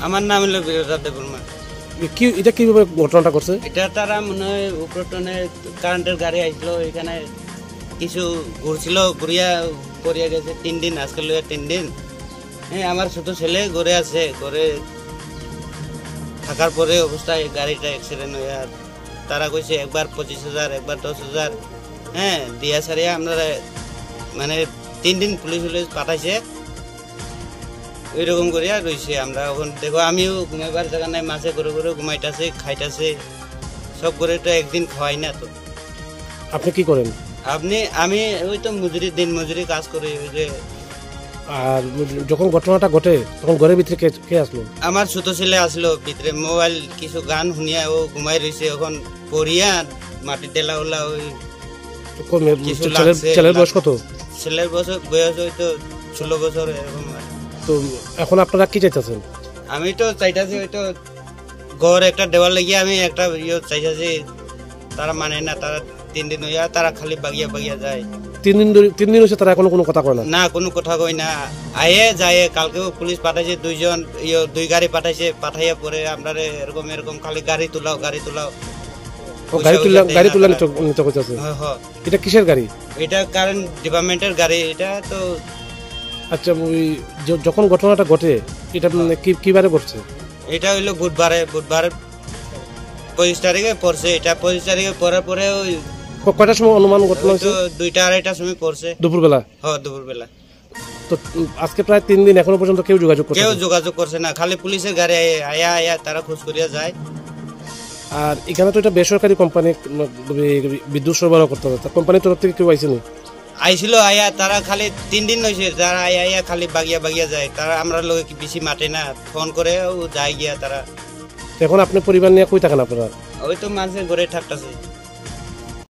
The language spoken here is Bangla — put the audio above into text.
আমার নাম হলো বীরদা দেববর্মা। কি এটা কিভাবে ঘটনাটা করছে? এটা তারা মনে হয় উপরটনে কারেন্টের গাড়ি আসলো, এখানে কিছু ঘুরছিল, ঘুরিয়া পড়িয়া গেছে 3 দিন, আজকে লইয়া 3 দিন। হ্যাঁ, আমার ছোট ছেলে ঘরে আছে, ঘরে থাকার পরে অবস্থায় গাড়িটা অ্যাক্সিডেন্ট হইয়া তারা কইছে একবার 25,000 একবার 10,000 হ্যাঁ দিয়া সারিয়া আমরা মানে 3 দিন পুলিশ পাঠাইছে, ওইরকম করিয়া রয়েছে। আমরা এখন দেখো আমিও ঘুমাইবার জায়গা নাই, মাছে করে করে ঘুমাইতেছে খাইতেছে সব করে, তো একদিন খাওয়াই না। তো আপনি কি করেন? আমি ওই তো মজুরি, দিন মজুরি কাজ করি। ওই যে আর যখন ঘটনাটা ঘটে তখন ঘরের ভিতরে কে আসলো? আমার ছোট ছেলে আসলো ভিতরে, মোবাইল কিছু গান শুনিয়া ও ঘুমাই রয়েছে, এখন পড়িয়া মাটি টেলা ওলা ওই ছেলের বয়স কত? ছেলের বয়স হয়তো 16 বছর এরকম। তো এখন আপনারা কি চাইতেছেন? আমি তো চাইতেছি ওই তো ঘর একটা দেওয়ার লাগিয়ে আমি একটা চাইতেছি, তারা মানে না, তারা 3 দিন হইয়া তারা খালি বাগিয়া বাগিয়া যায়। 3 দিন হয়েছে তারা এখনো কোনো কথা কয় না? না, কোনো কথা কই না, আয়ে যায়। কালকেও পুলিশ পাঠাইছে, 2 গাড়ি পাঠাইছে, পাঠাইয়া পরে আমরা এরকম এরকম খালি গাড়ি তুলাও গাড়ি তুলা নিতে কইতাছে। এটা কিসের গাড়ি? এটা কারেন্ট ডিপার্টমেন্টের গাড়ি এটা তো। আচ্ছা, ওই যখন ঘটনাটা ঘটে এটা কিবারে ঘটছে? এটা হইলো বুধবার 25 তারিখে পড়ছে। এটা 25 তারিখে পড়ার পরে ওই কয়টার সময় অনুমান ঘটনা হয়েছে? 2টা-2:30টার সময় পড়ছে, দুপুরবেলা। হ্যাঁ, দুপুরবেলা। তো আজকে প্রায় 3 দিন এখনো পর্যন্ত কেউ যোগাযোগ করছে না, খালি পুলিশের গাড়ি আয়া তারা খোঁজ করিয়া যায়। আর এখানে তো এটা বেসরকারি কোম্পানি, বিদ্যুৎ সরবরাহ করতে হবে, কোম্পানির তরফ থেকে কেউ আইসেনি? আইছিল আয়া, তারা খালি 3 দিন হয়েছে, তারা আয়া খালি বাগিয়া বাগিয়া যায়। তারা আমরা লোক বেশি মাঠে না, ফোন করে যায় গিয়া তারা। এখন আপনি পরিবার নিয়ে কই থাকেন আপনারা? ওই তো মানুষের ঘরে থাকতেছে।